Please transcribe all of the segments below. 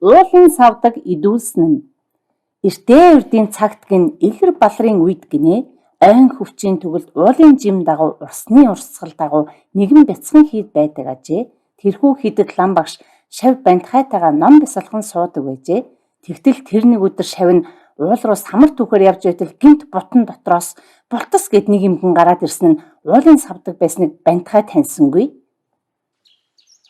уулын савдаг идүүлсэн нь. Эртээ үрдийн цагт гин илэр балрын үед гинэ ойн хөвчийн төгөлд уулын жим дагуу урсны урсгал дагуу нэгэн бяцхан хийд байдаг ажээ. Тэрхүү хийдэд лам багш шав бантхайтайгаа ном бясалхан суудаг байжээ. Тэгтэл тэр нэг өдөр шав нь уул руу самар түүхээр явж байтал гинт бутан дотроос бултас гэд нэг юмхан гараад ирсэн нь уулын савдаг байсныг бантхай таньсангүй.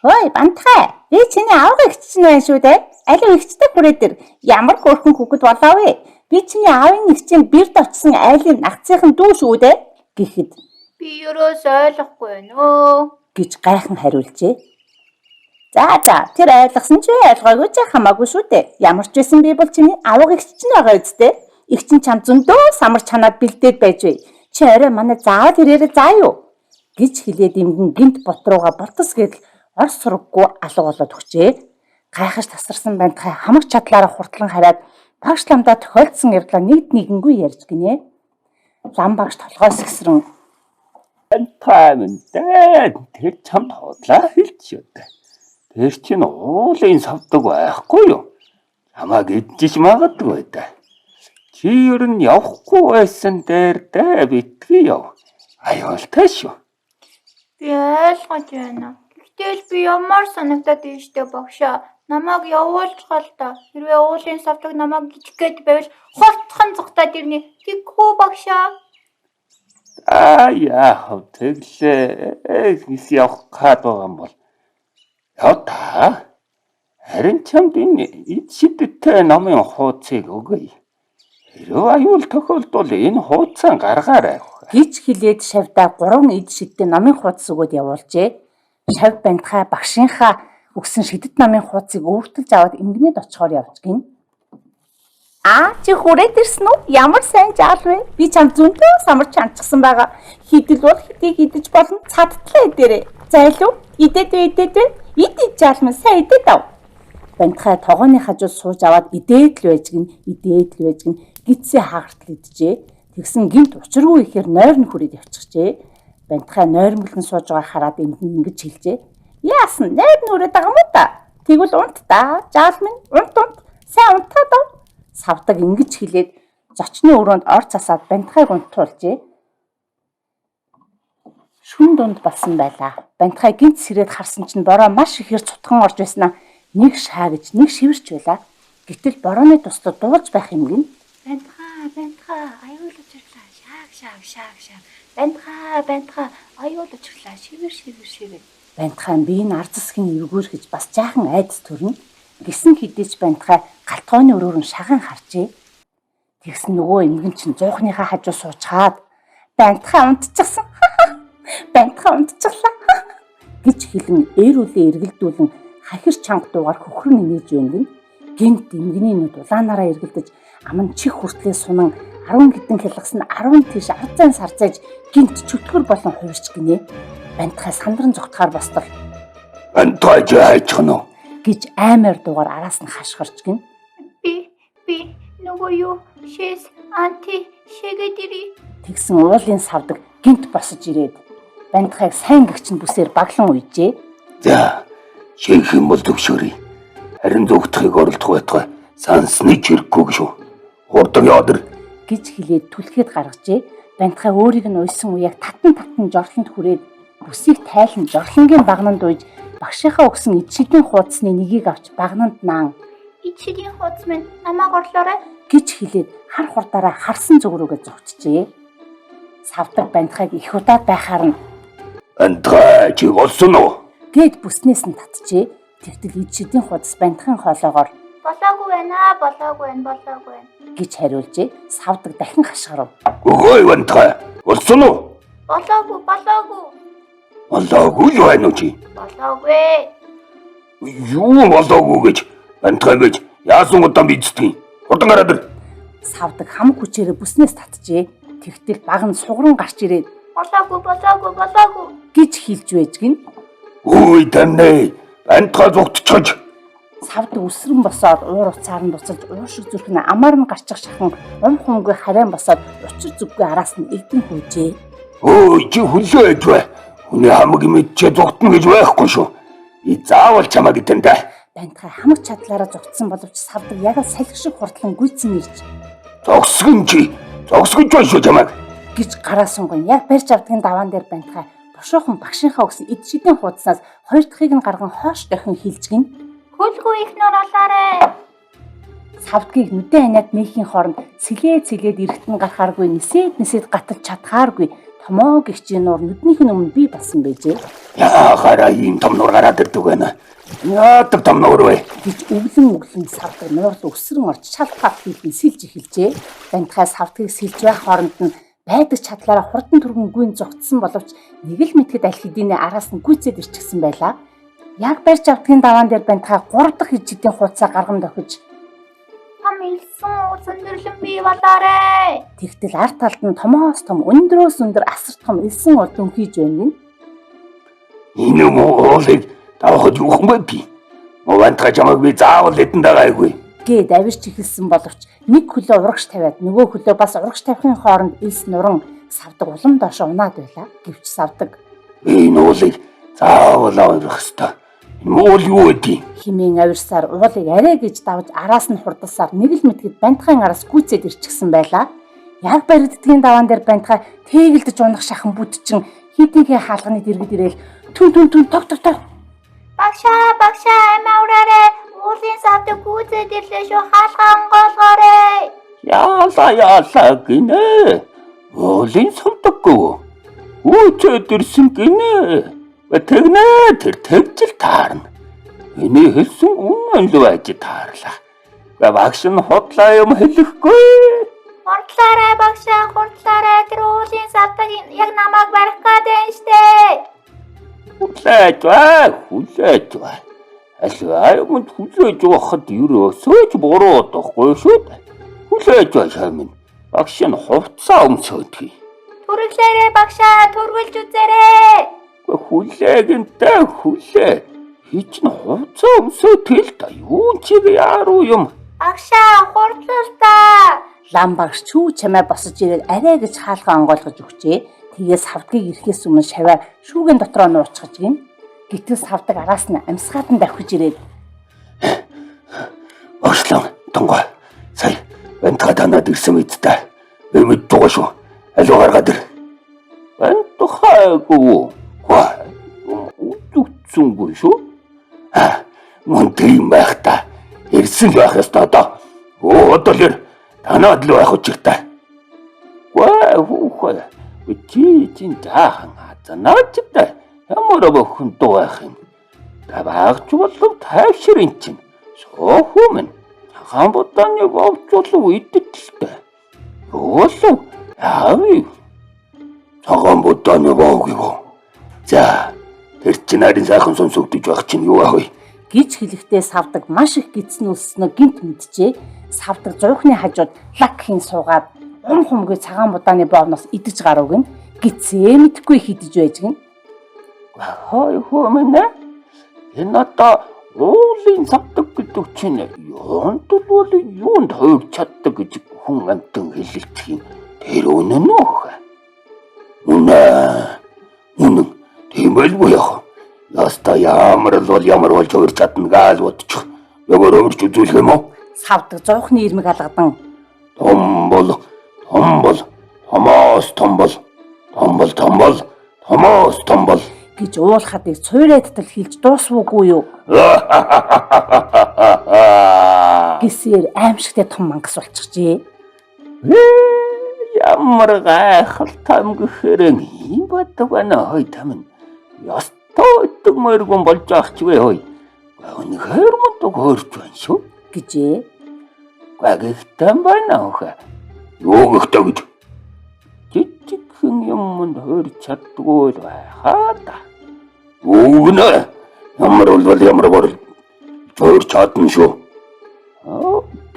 Хөөе бантхай, би чиний аавга ихч чинь байна шүү дээ. Алив ихчтэй хүрээд ир. Ямар хөөрхөн хүүхэд болоо вэ? Би чиний аавын ихчийн бэрд очсон айлын нагцынхан дүү шүү дээ гэхэд би ерөөс ойлгохгүй нөө гэж гайхан хариулжээ. За тэр ойлгосон ч ойлгоогүй ч хамаагүй шүү дээ. Ямар ч байсан би бол чиний аавга ихч чинь байгаа үсттэй. Их чинь чам зөндөө самар чанаад бэлдээд байж бай. Чи орой манай заавал ирээрээ заа юу гэж хэлээд имгэн гинт бот руугаа бултас гэдэл ор сургаггүй алга болоод өгчээ. Гайхаж тасарсан бантхай хамаг чадлаараа хурдлан хараад багш ламдаа тохиолдсон явдлаа нэгэнгүй ярьж гинэ. Лам багш толгоос ихсрэн бантхай тэр чамд хотлаа хэлж өдөө. Тэр чинь уулын савдаг байхгүй юу? Хамааг идчих магадгүй да. Чи ер нь явахгүй байсан дээр дэ битгий яв. Аюултай шүү. Би ойлгож байна. Гэтэл би ямар санагдаад ийштэй багшаа. Намайг явуулчихал та. Хэрвээ уулын савдаг намайг гिचэх гээд байвал хурдхан зүгтаад ирнэ. Тэгхүү багшаа. Яах вэ? Тэглээ. Хис явах гад байгаа юм бол. Яа та. Харин чамд энэ эд шидэдтэй намын хуудсыг өгье. Хэрвээ аюул тохиолдвол энэ хуудсаа гаргаарай гэж хэлээд шавдаа 3 эд шидтэй намын хуудас өгөөд явуулжээ. Шав бантхай багшийнхаа өгсөн шидэт намын хуудсыг өөртөлж аваад ингэнэд очихоор явж гин. Чи хүрээд ирсэн үү? Ямар сайн жаал вэ? Би чамд зөндөө самар чанчсан байгаа. Хидэл бол хидийг идэж болно. Цадтлаа дээрээ. Зайлуу? Идээд вэ? Идэж жаалмаа сайн идээд ав. Бантхай тогооны хажууд сууж аваад идээд л байж гин гидсээ хаагартал идэжээ. Тэгсэн гинт учиргүй ихээр нойр нь хүрээд явчихжээ. Бантхай нойрмоглон сууж байгааг хараад ингэж хэлжээ. Яасан? Нойр нь хүрээд байгаа юм да. Тэгвэл унт та. Жаал минь унт. Сайн унтаад ав. Савдаг ингэж хэлээд зочны өрөөнд ор засаад бантхайг унтуулжээ. Шүн дунд болсон байлаа. Бантхай гинт сэрээд харсан чинь бороо маш ихээр цутхан орж байснаа нэг шаагж нэг шивэрч байлаа. Гэтэл борооны тусдад дуулж байх юм гин. Бантхай аюул учирлаа. Шааг. Бантхай аюул учирлаа. Шивэр. Бантхай биеийн ар засгийн эвгүүрхэж бас жаахан айдас төрнө. Гисэн хідээч бантхай галтгооны өрөөрөн шагаан харжээ. Тэгсэн нөгөө эмгэн чинь зуухныхаа хажуу суучгаад бантхай унтчихсан. Бантхай унтчихлаа гэж хэлэн ээрүүлээ эргэлдүүлэн хахир чанга дуугаар хөхрөн инээж байна. Гинт эмгэний нүд улаанаараа эргэлдэж аман чих хүртлээ сунан 10 хэдэн хялгасан 10 тийш арзан сарцааж гинт чөтгөр болон хувирч гинэ. Бантхай сандран зүгтахаар бостол. Бантхай жаачих нь гэж аймаар дуугаар араас нь хашгирч гин. Би нөгөө юу шээс анти шэгээд ири. Тэгсэн уулын савдаг гинт босож ирээд бантхайг сайн гэгчин бүсээр баглан уйжээ. За шийх юм бол төвшөөрэй. Харин зүгтхийг оролдох байтугай сансны чирэггүй шүү. Хурдан яваад гэж хэлээд түлхээд гаргажээ. Бантхай өөрийг нь уйсан уяаг татан жорлонд хүрээд бүсийг тайлан жорлонгийн багнанд уйж багшийнхаа өгсөн эд шидийн хуудасны нэгийг авч багнанд наан. Эд шидийн хуудас минь намайг орлоорой гэж хэлээд хар хурдаараа харсан зүг рүүгээ зогтжээ. Савдаг бантхайг их удаа байхаар нь бантхай чи болсон уу? Гэд бүснээс нь татжээ. Тэгтэл эд шидийн хуудас бантхайн хоолоогоор болоогүй байна гэж хариулжээ. Савдаг дахин хашгирав. Өгөө бантхай болсон уу? Болоогүй юу байна уу чи? Болоогүй. Юу болоогүй гэж бантхай гэж яасан удаан биддэг. Хурдан гараад ир. Савдаг хам хүчээрээ бүснээс татжээ. Тэгтэл баг нь сугран гарч ирээд болоогүй гэж хэлж байж гин. Үй таньнэ. Бантхай зүгтчихэж. Савдаг өсрөн босоод уур уцаар нь буцаж уушиг зүрхэн амар нь гарчих шахан хумгүй харайн босоод учир зүггүй араас нь элдэн хөөжээ. Ой чи хүлээ ээж бай. Хүний хамаг мэдчээ зүгтэн гэж байхгүй шүү. И заавал чамаа гитэн дэ. Бантгай хамаг чадлаараа зогтсон боловч савдаг яг л салхи шиг хурдлан гүйцэн ирж Зогсгож байна шүү чамайг. гэж гараа сунган яг барьж авдгийн даваан дээр Бантгай бошоохон багшийнхаа өгсөн эд шидийн хуудаснаас хоёр дахыг нь гарган хоош дахин хилж гин Хөлгүй их нөр олоорой. савдгийг нүдэн аниад нээхийн хооронд цэлээд эрэхтэн гарахааргүй нисээд гаталж чадхааргүй томоо гихчийн нуур нүднийх нь өмнө бий болсон байжээ. Яахаараа ийм том нуур гараад ирдэг байна. Яадаг том нуур вэ? гэж өглөн савдаг нуурлан өсрөн орж шалхаад хийлэн сэлж эхэлжээ. Бантгай савдгийг сэлж байх хооронд нь байдаг чадлаараа хурдан түргэн гүйн зогтсон боловч нэг л мэтгэд аль хэдийнэ араас нь гүйцэд ирчихсэн байлаа. Яг барьж авдгийн даваан дээр Бантгай 3 дахь ижидийн хуудасаа гарган дохиж Том илсэн сүндэрлэн бий болоорой. тэгтэл арт талд нь томоос том өндрөөс өндөр асар том элсэн урд өнхийж байна гин. Энэ уулыг давхад юу хүн бэ би? Бантгай чамайг би заавал эдэн дагаагүй. Гээд авирч эхэлсэн боловч нэг хөлөө урагш тавиад нөгөө хөлөө бас урагш тавихын хооронд элс нуран савдаг улам доошо унаад байлаа. Гэвч савдаг Энэ уулыг заавал аврах ёстой. Энэ уул юу вэ? химийн авирсаар уулыг арай гэж давж араас нь хурдсаар нэг л мэтгэд Бантгайн араас гүйцэд ирчихсэн байлаа. Яг баригддгийн даваан дээр Бантгай тэгэлдэж унах шахан бүтчин хидийгээ хаалганы дэргэд ирээл түн тог. Багшаа амаарай. Уулын савдаг гүйцэд ирлээ шүү. Хаалгаа онгоолгоорой. Яалаа гинэ. Уулын савдаггүй. Үчээд ирсэн гинэ. Тэгнэ тэр тэгжил таарна. Эний хэлсэн үнэн л байж таарлаа. Багш нь хотлоо юм хэлэхгүй. Хурдлаарай багшаа, хурдлаарай. Тэр уулын савдаг яг намайг барих гэдэг штэ. Хүлээж бай. Аль юмд хүлээж байхад ерөөсөө ч буруу удахгүй шүү дээ. Хүлээж бай шамин. Багш нь хувцаа өмсөөдгий. Түргэлээрээ багшаа, түргэлж үзээрэй. Хүлээгэнтэй хүлээ. Хич нь хувцаа өмсөөдгий л да. Юу чиг яруу юм. Багшаа, хурдлал та. Лам багш чүү чамаа босож ирээд арай гэж хаалгаа онгойлгож өгчээ. Тэгээс савдгийг ирэхээс өмнө шаваа шүүгэн дотроо нуучгаж гин. Гэтэл савдаг араас нь амсгаатан давхиж ирээд Ослон тонгой. Сая Бантгай танаад ирсэн мэдтэй. Би мэддэггүй шүү. Алуу гаргаад ир. Бантгайгүй. Үтүцсэнгүй шүү. Мөн тийм байх та. Ирсэн байх ёстой одоо. Одоо л танаад л байх учиртай. Хүүхэ. Чи жаахан азанаачтай. Ямар бохын байх юм. Таваагч болов тайвширын чинь. Сохомн. Хаан боданы бовч болов идэлтэй. Болов яавь. Хаан боданы бовгоо. За тэр чинь нарийн сайхан сонсогдож байх чинь юу аа вэ? гэж хэлэхдээ савдаг маш их гидсэн үлснөө гинт мэдчихээ. Савдаг зуухны хажууд лак хийн суугаад хумгүй цагаан будааны боовноос идэж гарууг нь гидсээ мэдхгүй хидэж байж гин. Хой хөөмнэ. Энэ одоо уулын савдаг гэдэг чинь юунд хойг чаддаг гэж хүн амтан хэлэлцэх юм. Тэр үнэн үү? Үнэн. Тийм байлгүй яах. Яста ямар болж өөр чадна гал бодчих. Ямар өөрч үзүүлэх юм уу? Савдаг зуухны ирмэг алгадан том бол гэж уулахадыг цуйрайтал хэлж дуусвуугүй юу? Гисээр аимшигтэй том мангас болчихжээ. Ямар гайхалтай юм гэхээр юм бодог байна хой тамин. Ястай өдөг мөргөн болж ах ч вэ хой. Үнэхээр мундаг хөрч байна шүү гэжээ. Гэгтэй байна хөө. Юу гэгтэй гэж. Жижигхэн юмд хөрч чаддгүй л байхаа да. Үгнэ. Ямар бол хөрч чадна шүү.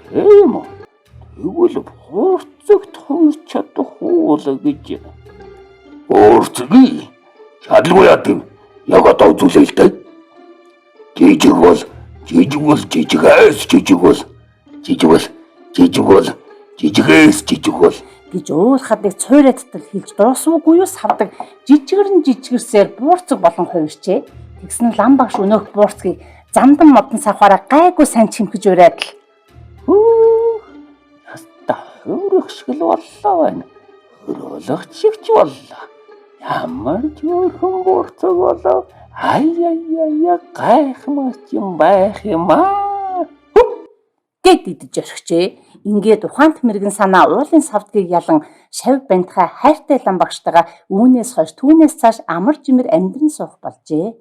Тийм үү. Тэгвэл хурцагт хөрч чадах уул гэж. Хурцгийг чадлагүй яа гэв. Яг одоо үзүүлээ л дээ. Жижиг бол гэж уулахадыг цуйрайтал хэлж дуусвуугүй юу? Савдаг жижигэрсээр буурцаг болон хувирчээ. Тэгсэн лам багш өнөөх буурцгийг Зандан модон савхаараа гайгүй сайн чимхэж ураад л Яста хөрөх шиг л боллоо байна. Хөрөөлөгч шиг ч боллоо. Ямар ч өөрхөн бурцаг болов. Ай гайхмаас юм байх юм аа. гэд идэж орхижээ. Ингээд ухаант мэрэгэн санаа уулын савдгийг ялан шав бантхай хайртай лам багштайгаа үүнээс хойш түүнээс цааш амар жимэр амьдран суух болжээ.